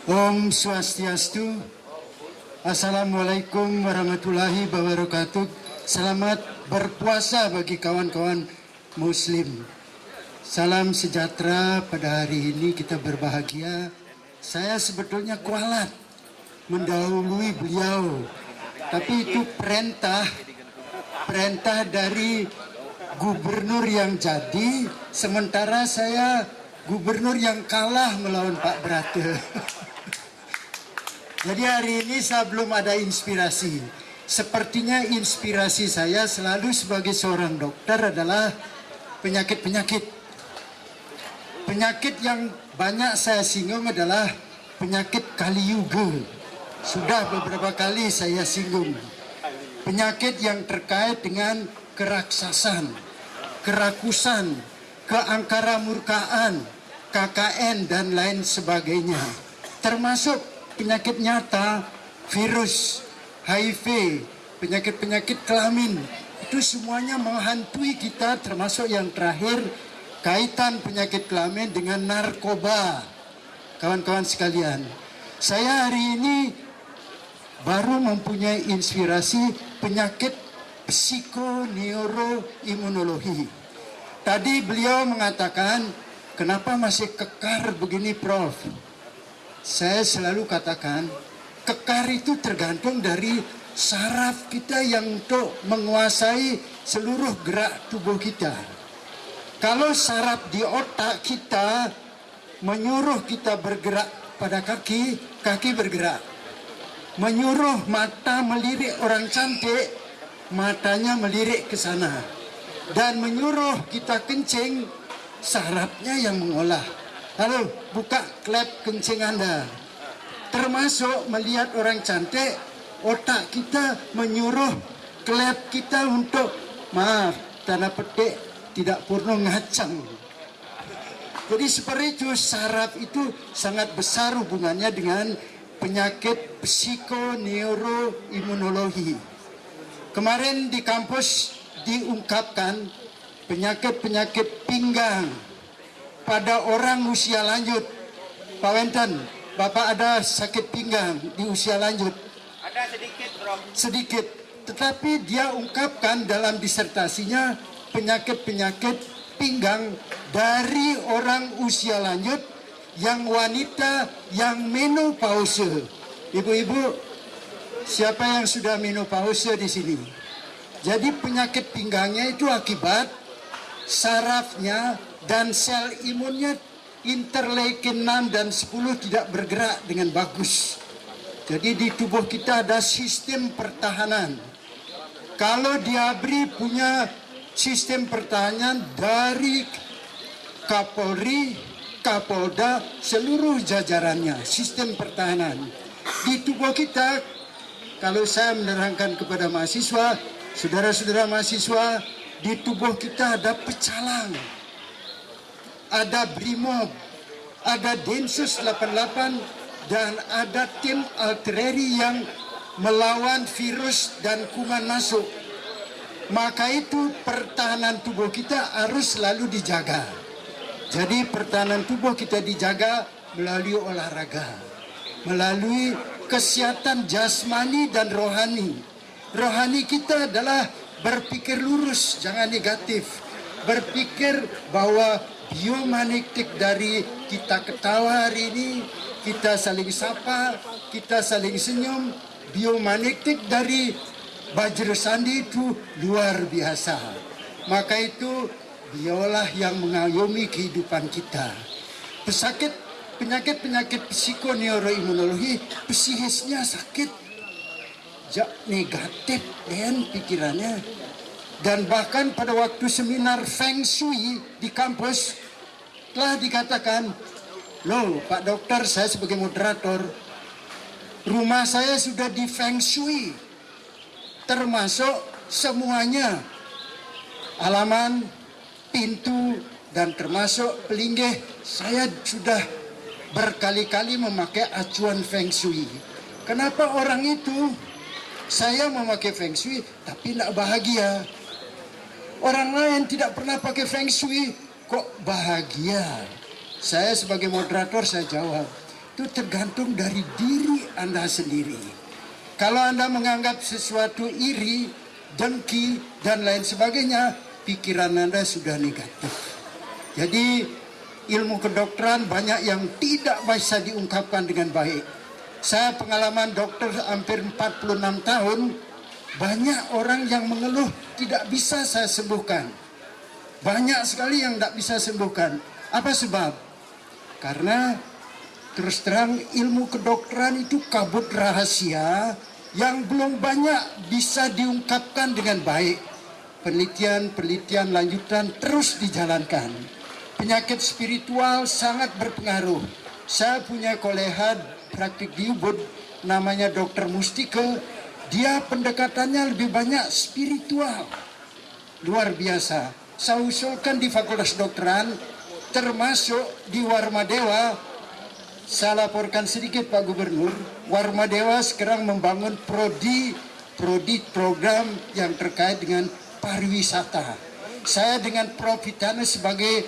Om Swastiastu. Assalamualaikum warahmatullahi wabarakatuh. Selamat berpuasa bagi kawan-kawan muslim. Salam sejahtera. Pada hari ini kita berbahagia. Saya sebetulnya kualat mendahului beliau, tapi itu perintah dari gubernur yang jadi, sementara saya gubernur yang kalah melawan Pak Brate. Jadi hari ini saya belum ada inspirasi. Sepertinya inspirasi saya selalu sebagai seorang dokter adalah penyakit-penyakit. Penyakit yang banyak saya singgung adalah penyakit Kali Yuga. Sudah beberapa kali saya singgung. Penyakit yang terkait dengan keraksasan, kerakusan, keangkaramurkaan, KKN dan lain sebagainya. Termasuk penyakit nyata, virus, HIV, penyakit-penyakit kelamin. Itu semuanya menghantui kita, termasuk yang terakhir, kaitan penyakit kelamin dengan narkoba. Kawan-kawan sekalian, saya hari ini baru mempunyai inspirasi penyakit psikoneuroimunologi. Tadi beliau mengatakan, kenapa masih kekar begini, Prof? Saya selalu katakan, kekar itu tergantung dari saraf kita yang untuk menguasai seluruh gerak tubuh kita. Kalau saraf di otak kita menyuruh kita bergerak pada kaki, kaki bergerak. Menyuruh mata melirik orang cantik, matanya melirik ke sana. Dan menyuruh kita kencing, sarafnya yang mengolah. Halo, buka klep kencing Anda. Termasuk melihat orang cantik, otak kita menyuruh klep kita untuk, maaf, tanda petik, tidak porno ngacang. Jadi seperti itu, saraf itu sangat besar hubungannya dengan penyakit psikoneuroimunologi. Kemarin di kampus diungkapkan penyakit-penyakit pinggang pada orang usia lanjut. Pak Wenten, Bapak ada sakit pinggang di usia lanjut? Ada sedikit, Bro. Sedikit. Tetapi dia ungkapkan dalam disertasinya penyakit-penyakit pinggang dari orang usia lanjut, yang wanita yang menopause. Ibu-ibu, siapa yang sudah menopause di sini? Jadi penyakit pinggangnya itu akibat sarafnya dan sel imunnya interleukin 6 dan 10 tidak bergerak dengan bagus. Jadi di tubuh kita ada sistem pertahanan. Kalau Diabri punya sistem pertahanan dari Kapolri, Kapolda, seluruh jajarannya, sistem pertahanan. Di tubuh kita, kalau saya menerangkan kepada mahasiswa, saudara-saudara mahasiswa, di tubuh kita ada pecalang, ada Brimob, ada Densus 88, dan ada tim artileri yang melawan virus dan kuman masuk. Maka itu pertahanan tubuh kita harus selalu dijaga. Jadi pertahanan tubuh kita dijaga melalui olahraga, melalui kesehatan jasmani dan rohani. Rohani kita adalah berpikir lurus, jangan negatif. Berpikir bahwa biomagnetik dari kita ketawa hari ini, kita saling sapa, kita saling senyum, biomagnetik dari Bajra Sandi itu luar biasa. Maka itu biolah yang mengayomi kehidupan kita. Penyakit-penyakit psikoneuroimunologi, psikisnya sakit, negatif dan pikirannya. Dan bahkan pada waktu seminar Feng Shui di kampus telah dikatakan, loh Pak Dokter, saya sebagai moderator, rumah saya sudah di Feng Shui, termasuk semuanya, halaman, pintu, dan termasuk pelinggih. Saya sudah berkali-kali memakai acuan Feng Shui. Kenapa orang itu, saya memakai Feng Shui tapi tidak bahagia? Orang lain tidak pernah pakai Feng Shui kok bahagia? Saya sebagai moderator saya jawab, itu tergantung dari diri Anda sendiri. Kalau Anda menganggap sesuatu iri, dengki, dan lain sebagainya, pikiran Anda sudah negatif. Jadi ilmu kedokteran banyak yang tidak bisa diungkapkan dengan baik. Saya pengalaman dokter hampir 46 tahun, banyak orang yang mengeluh tidak bisa saya sembuhkan. Banyak sekali yang tidak bisa sembuhkan. Apa sebab? Karena terus terang ilmu kedokteran itu kabut rahasia yang belum banyak bisa diungkapkan dengan baik. Penelitian lanjutan terus dijalankan. Penyakit spiritual sangat berpengaruh. Saya punya kolega praktik di Ubud, namanya Dr. Mustike. Dia pendekatannya lebih banyak spiritual. Luar biasa. Saya usulkan di Fakultas Kedokteran, termasuk di Warmadewa. Saya laporkan sedikit Pak Gubernur, Warmadewa sekarang membangun prodi program yang terkait dengan pariwisata. Saya dengan Prof. Vitana sebagai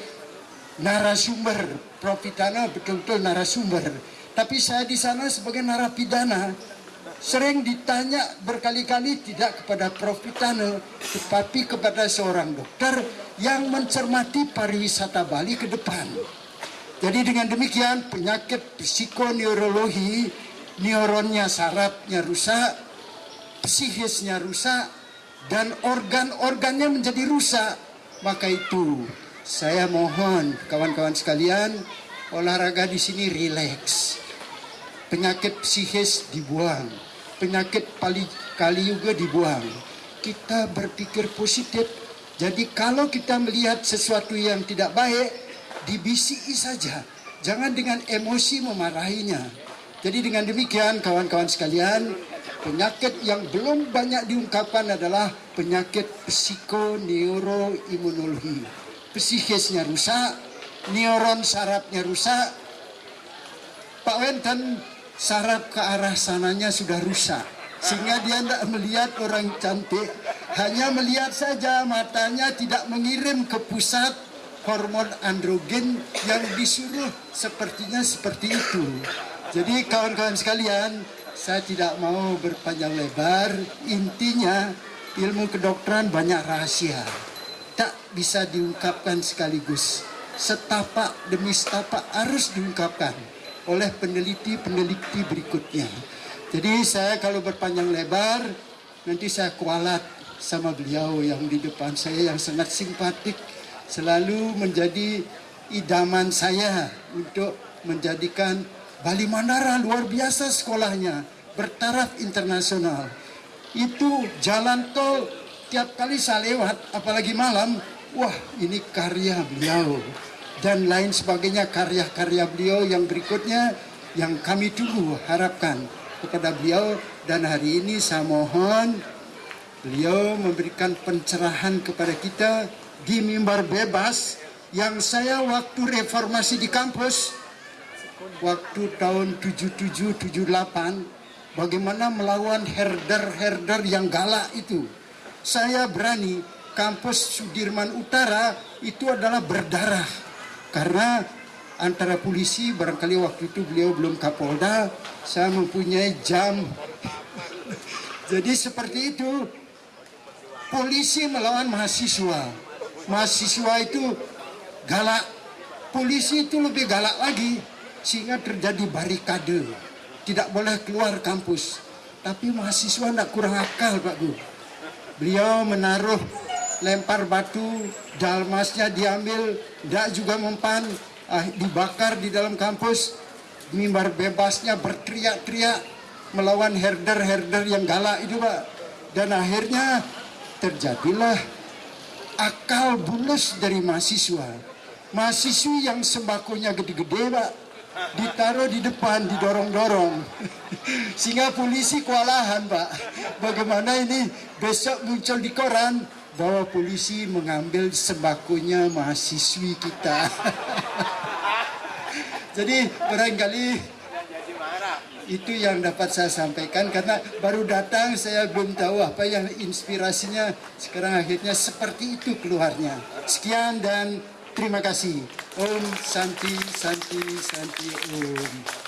narasumber. Prof. Vitana betul-betul narasumber. Tapi saya di sana sebagai narapidana. Sering ditanya berkali-kali tidak kepada Prof. Vitana, tetapi kepada seorang dokter yang mencermati pariwisata Bali ke depan. Jadi dengan demikian penyakit psikoneurologi, neuronnya sarafnya rusak, psikisnya rusak, dan organ-organnya menjadi rusak. Maka itu saya mohon kawan-kawan sekalian, olahraga di sini rileks. Penyakit psikis dibuang, penyakit kali juga dibuang. Kita berpikir positif. Jadi kalau kita melihat sesuatu yang tidak baik, dibisiki saja. Jangan dengan emosi memarahinya. Jadi dengan demikian kawan-kawan sekalian, penyakit yang belum banyak diungkapkan adalah penyakit psikoneuroimunologi. Psikisnya rusak, neuron sarafnya rusak. Pak Wenten, saraf ke arah sananya sudah rusak. Sehingga dia tidak melihat orang cantik, hanya melihat saja, matanya tidak mengirim ke pusat hormon androgen yang disuruh sepertinya seperti itu. Jadi kawan-kawan sekalian, saya tidak mau berpanjang lebar. Intinya ilmu kedokteran banyak rahasia, tak bisa diungkapkan sekaligus. Setapak demi setapak harus diungkapkan oleh peneliti-peneliti berikutnya. Jadi saya kalau berpanjang lebar, nanti saya kualat sama beliau yang di depan saya yang sangat simpatik, selalu menjadi idaman saya untuk menjadikan Bali Mandara luar biasa sekolahnya, bertaraf internasional. Itu jalan tol tiap kali saya lewat, apalagi malam, wah ini karya beliau. Dan lain sebagainya karya-karya beliau yang berikutnya yang kami tunggu harapkan kepada beliau. Dan hari ini saya mohon beliau memberikan pencerahan kepada kita di mimbar bebas yang saya waktu reformasi di kampus, waktu tahun 77-78, bagaimana melawan herder-herder yang galak itu. Saya berani, kampus Sudirman Utara itu adalah berdarah. Karena antara polisi, barangkali waktu itu beliau belum Kapolda, saya mempunyai jam. Jadi seperti itu, polisi melawan mahasiswa. Mahasiswa itu galak, polisi itu lebih galak lagi. Sehingga terjadi barikade, tidak boleh keluar kampus. Tapi mahasiswa tidak kurang akal Pak Gu. Beliau menaruh, lempar batu, dalmasnya diambil, tidak juga mempan, dibakar di dalam kampus. Mimbar bebasnya berteriak-teriak melawan herder-herder yang galak itu Pak. Dan akhirnya terjadilah akal bulus dari mahasiswa. Mahasiswi yang sembakonya gede-gede Pak, ditaruh di depan, didorong-dorong. Sehingga polisi kewalahan Pak. Bagaimana ini besok muncul di koran bahwa polisi mengambil sembakonya mahasiswi kita. Jadi barangkali itu yang dapat saya sampaikan, karena baru datang saya belum tahu apa yang inspirasinya. Sekarang akhirnya seperti itu keluarnya. Sekian dan terima kasih. Om Santi Santi Santi Om.